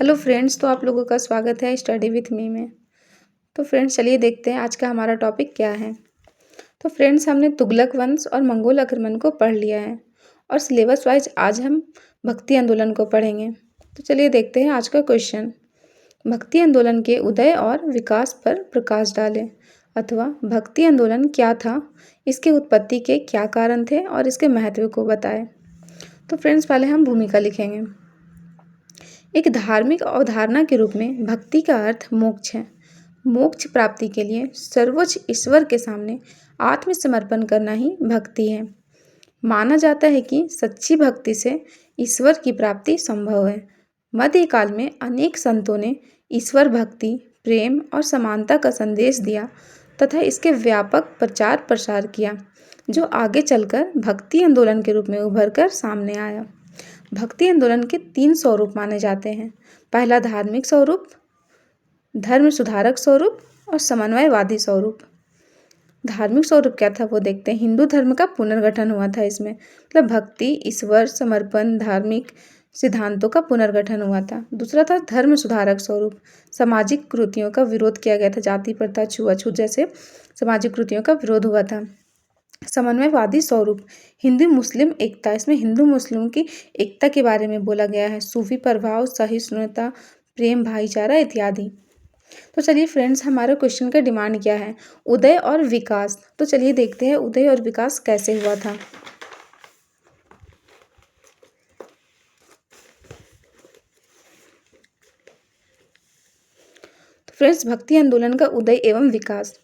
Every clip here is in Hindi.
हेलो फ्रेंड्स, तो आप लोगों का स्वागत है स्टडी विथ मी में। तो फ्रेंड्स चलिए देखते हैं आज का हमारा टॉपिक क्या है। तो फ्रेंड्स हमने तुगलक वंश और मंगोल आक्रमण को पढ़ लिया है और सिलेबस वाइज आज हम भक्ति आंदोलन को पढ़ेंगे। तो चलिए देखते हैं आज का क्वेश्चन। भक्ति आंदोलन के उदय और विकास पर प्रकाश डालें, अथवा भक्ति आंदोलन क्या था, इसके उत्पत्ति के क्या कारण थे और इसके महत्व को बताएं। तो फ्रेंड्स पहले हम भूमिका लिखेंगे। एक धार्मिक अवधारणा के रूप में भक्ति का अर्थ मोक्ष है। मोक्ष प्राप्ति के लिए सर्वोच्च ईश्वर के सामने आत्मसमर्पण करना ही भक्ति है। माना जाता है कि सच्ची भक्ति से ईश्वर की प्राप्ति संभव है। मध्यकाल में अनेक संतों ने ईश्वर भक्ति, प्रेम और समानता का संदेश दिया तथा इसके व्यापक प्रचार प्रसार किया, जो आगे चलकर भक्ति आंदोलन के रूप में उभरकर सामने आया। भक्ति आंदोलन के 3 स्वरूप माने जाते हैं। पहला धार्मिक स्वरूप, धर्म सुधारक स्वरूप और समन्वयवादी स्वरूप। धार्मिक स्वरूप क्या था वो देखते हैं। हिंदू धर्म का पुनर्गठन हुआ था इसमें, मतलब भक्ति, ईश्वर, समर्पण, धार्मिक सिद्धांतों का पुनर्गठन हुआ था। दूसरा था धर्म सुधारक स्वरूप। सामाजिक कुरीतियों का विरोध किया गया था, जाति प्रथा, छुआछूत जैसे सामाजिक कुरीतियों का विरोध हुआ था। समन्वयवादी स्वरूप, हिंदू मुस्लिम एकता। इसमें हिंदू मुस्लिम की एकता के बारे में बोला गया है। सूफी प्रभाव, सहिष्णुता, प्रेम, भाईचारा इत्यादि। तो चलिए फ्रेंड्स, हमारा क्वेश्चन का डिमांड क्या है? उदय और विकास। तो चलिए देखते हैं उदय और विकास कैसे हुआ था। तो फ्रेंड्स, भक्ति आंदोलन का उदय एवं विकास।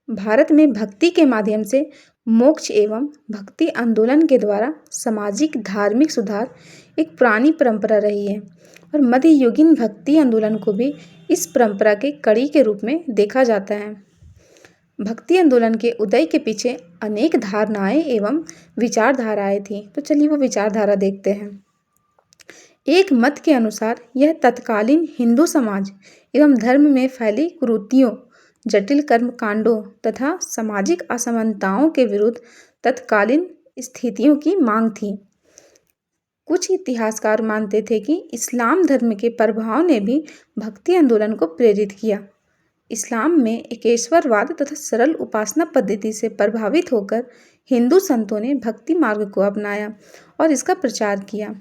भारत में भक्ति के माध्यम से मोक्ष एवं भक्ति आंदोलन के द्वारा सामाजिक धार्मिक सुधार एक पुरानी परंपरा रही है और मध्ययुगीन भक्ति आंदोलन को भी इस परंपरा के कड़ी के रूप में देखा जाता है। भक्ति आंदोलन के उदय के पीछे अनेक धारणाएं एवं विचारधाराएं थी। तो चलिए वो विचारधारा देखते हैं। एक मत के अनुसार यह तत्कालीन हिंदू समाज एवं धर्म में फैली कुरीतियों, जटिल कर्म कांडों तथा सामाजिक असमानताओं के विरुद्ध तत्कालीन स्थितियों की मांग थी। कुछ इतिहासकार मानते थे कि इस्लाम धर्म के प्रभाव ने भी भक्ति आंदोलन को प्रेरित किया। इस्लाम में एकेश्वरवाद तथा सरल उपासना पद्धति से प्रभावित होकर हिंदू संतों ने भक्ति मार्ग को अपनाया और इसका प्रचार किया।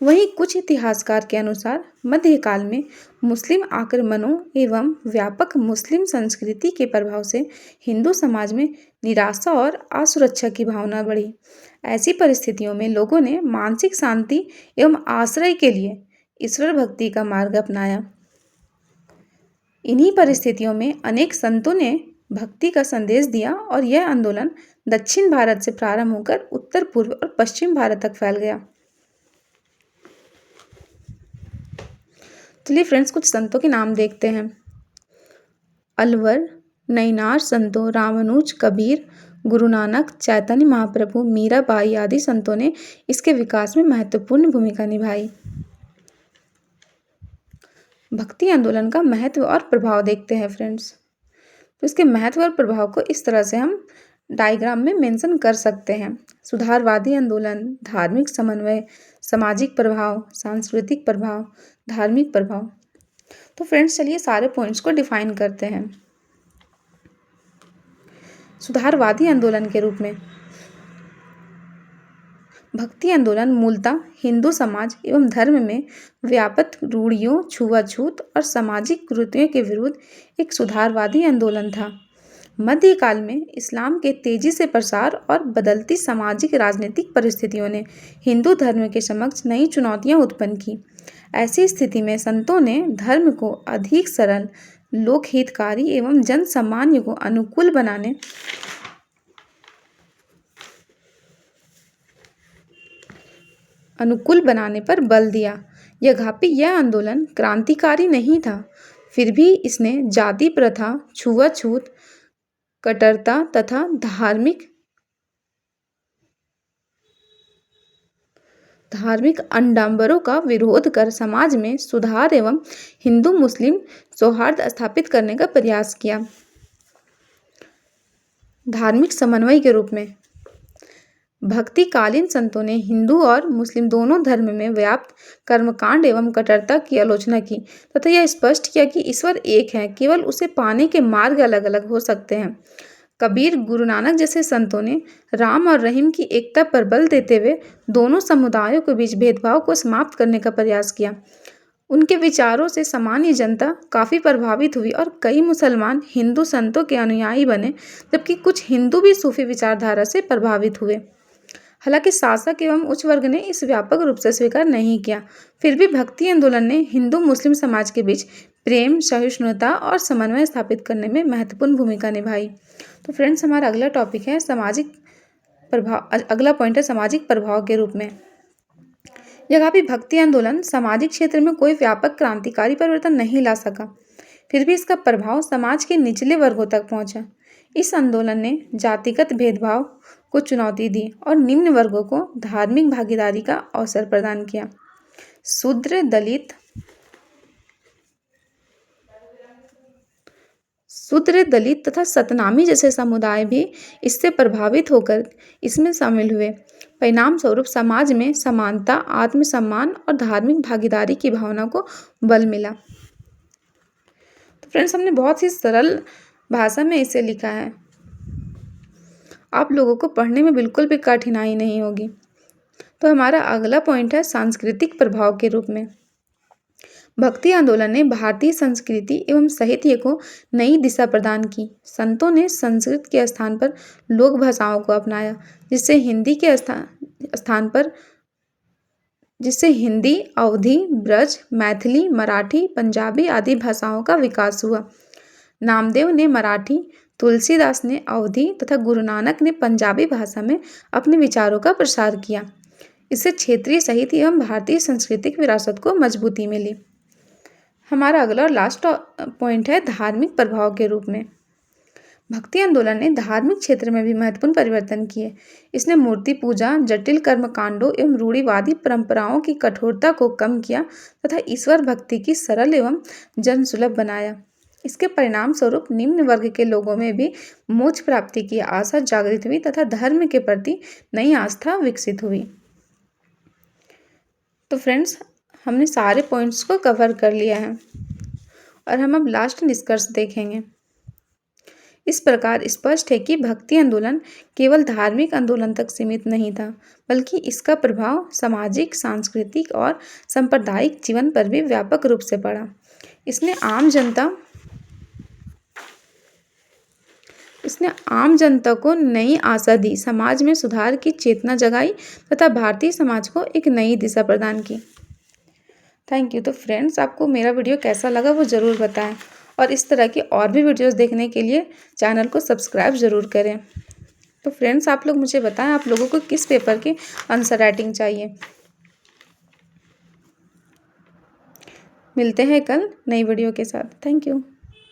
वहीं कुछ इतिहासकार के अनुसार मध्यकाल में मुस्लिम आक्रमणों एवं व्यापक मुस्लिम संस्कृति के प्रभाव से हिंदू समाज में निराशा और असुरक्षा की भावना बढ़ी। ऐसी परिस्थितियों में लोगों ने मानसिक शांति एवं आश्रय के लिए ईश्वर भक्ति का मार्ग अपनाया। इन्हीं परिस्थितियों में अनेक संतों ने भक्ति का संदेश दिया और यह आंदोलन दक्षिण भारत से प्रारंभ होकर उत्तर पूर्व और पश्चिम भारत तक फैल गया। चलिए फ्रेंड्स, कुछ संतों के नाम देखते हैं। अलवर, नैनार संतों, रामानुज, कबीर, गुरु नानक, चैतन्य महाप्रभु, मीराबाई आदि संतों ने इसके विकास में महत्वपूर्ण भूमिका निभाई। भक्ति आंदोलन का महत्व और प्रभाव देखते हैं फ्रेंड्स। तो इसके महत्व और प्रभाव को इस तरह से हम डायग्राम में मेंशन कर सकते हैं। सुधारवादी आंदोलन, धार्मिक समन्वय, सामाजिक प्रभाव, सांस्कृतिक प्रभाव, धार्मिक प्रभाव। तो फ्रेंड्स चलिए सारे पॉइंट्स को डिफाइन करते हैं। सुधारवादी आंदोलन के रूप में भक्ति आंदोलन मूलतः हिंदू समाज एवं धर्म में व्यापक रूढ़ियों, छुआछूत और सामाजिक कुरीतियों के विरुद्ध एक सुधारवादी आंदोलन था। मध्यकाल में इस्लाम के तेजी से प्रसार और बदलती सामाजिक राजनीतिक परिस्थितियों ने हिंदू धर्म के समक्ष नई चुनौतियां उत्पन्न की। ऐसी स्थिति में संतों ने धर्म को अधिक सरल, लोकहितकारी एवं जन सामान्य को अनुकूल बनाने पर बल दिया। यह आंदोलन क्रांतिकारी नहीं था, फिर भी इसने जाति प्रथा, छुआछूत, कट्टरता तथा धार्मिक आडंबरों का विरोध कर समाज में सुधार एवं हिंदू मुस्लिम सौहार्द स्थापित करने का प्रयास किया। धार्मिक समन्वय के रूप में भक्तिकालीन संतों ने हिंदू और मुस्लिम दोनों धर्म में व्याप्त कर्मकांड एवं कट्टरता की आलोचना की तथा यह स्पष्ट किया कि ईश्वर एक है, केवल उसे पाने के मार्ग अलग अलग हो सकते हैं। कबीर, गुरु नानक जैसे संतों ने राम और रहीम की एकता पर बल देते हुए दोनों समुदायों के बीच भेदभाव को समाप्त करने का प्रयास किया। उनके विचारों से सामान्य जनता काफ़ी प्रभावित हुई और कई मुसलमान हिंदू संतों के अनुयायी बने, जबकि कुछ हिंदू भी सूफी विचारधारा से प्रभावित हुए। हालांकि शासक एवं उच्च वर्ग ने इस व्यापक रूप से स्वीकार नहीं किया, फिर भी भक्ति आंदोलन ने हिंदू मुस्लिम समाज के बीच प्रेम, सहिष्णुता और समन्वय स्थापित करने में महत्वपूर्ण भूमिका निभाई। तो फ्रेंड्स, हमारा अगला टॉपिक है सामाजिक प्रभाव। अगला पॉइंट है सामाजिक प्रभाव के रूप में। यद्यपि भक्ति आंदोलन सामाजिक क्षेत्र में कोई व्यापक क्रांतिकारी परिवर्तन नहीं ला सका, फिर भी इसका प्रभाव समाज के निचले वर्गों तक पहुंचा। इस आंदोलन ने जातिगत भेदभाव को चुनौती दी और निम्न वर्गों को धार्मिक भागीदारी का अवसर प्रदान किया। शूद्र, दलित तथा सतनामी जैसे समुदाय भी इससे प्रभावित होकर इसमें शामिल हुए। परिणाम स्वरूप समाज में समानता, आत्मसम्मान और धार्मिक भागीदारी की भावना को बल मिला। तो फ्रेंड्स, हमने बहुत ही सरल भाषा में इसे लिखा है, आप लोगों को पढ़ने में बिल्कुल भी कठिनाई नहीं होगी। तो हमारा अगला पॉइंट है सांस्कृतिक प्रभाव के रूप में। भक्ति आंदोलन ने भारतीय संस्कृति एवं साहित्य को नई दिशा प्रदान की। संतों ने संस्कृत के स्थान पर लोक भाषाओं को अपनाया, जिससे हिंदी, अवधी, ब्रज, मैथिली, मराठी, पंजाबी आदि भाषाओं का विकास हुआ। नामदेव ने मराठी, तुलसीदास ने अवधी तथा गुरु नानक ने पंजाबी भाषा में अपने विचारों का प्रसार किया। इससे क्षेत्रीय साहित्य एवं भारतीय सांस्कृतिक विरासत को मजबूती मिली। हमारा अगला और लास्ट पॉइंट है धार्मिक प्रभाव के रूप में। भक्ति आंदोलन ने धार्मिक क्षेत्र में भी महत्वपूर्ण परिवर्तन किए। इसने मूर्ति पूजा, जटिल कर्मकांडों एवं रूढ़िवादी परंपराओं की कठोरता को कम किया तथा ईश्वर भक्ति की सरल एवं जनसुलभ बनाया। इसके परिणाम स्वरूप निम्न वर्ग के लोगों में भी मोक्ष प्राप्ति की आशा जागृत हुई तथा धर्म के प्रति नई आस्था विकसित हुई। तो फ्रेंड्स, हमने सारे पॉइंट्स को कवर कर लिया है और हम अब लास्ट निष्कर्ष देखेंगे। इस प्रकार स्पष्ट है कि भक्ति आंदोलन केवल धार्मिक आंदोलन तक सीमित नहीं था, बल्कि इसका प्रभाव सामाजिक, सांस्कृतिक और सांप्रदायिक जीवन पर भी व्यापक रूप से पड़ा। इसने आम जनता को नई आशा दी, समाज में सुधार की चेतना जगाई तथा भारतीय समाज को एक नई दिशा प्रदान की। Thank you. तो फ्रेंड्स, आपको मेरा वीडियो कैसा लगा वो ज़रूर बताएं और इस तरह की और भी वीडियोस देखने के लिए चैनल को सब्सक्राइब ज़रूर करें। तो फ्रेंड्स, आप लोग मुझे बताएं आप लोगों को किस पेपर की आंसर राइटिंग चाहिए। मिलते हैं कल नई वीडियो के साथ। Thank you.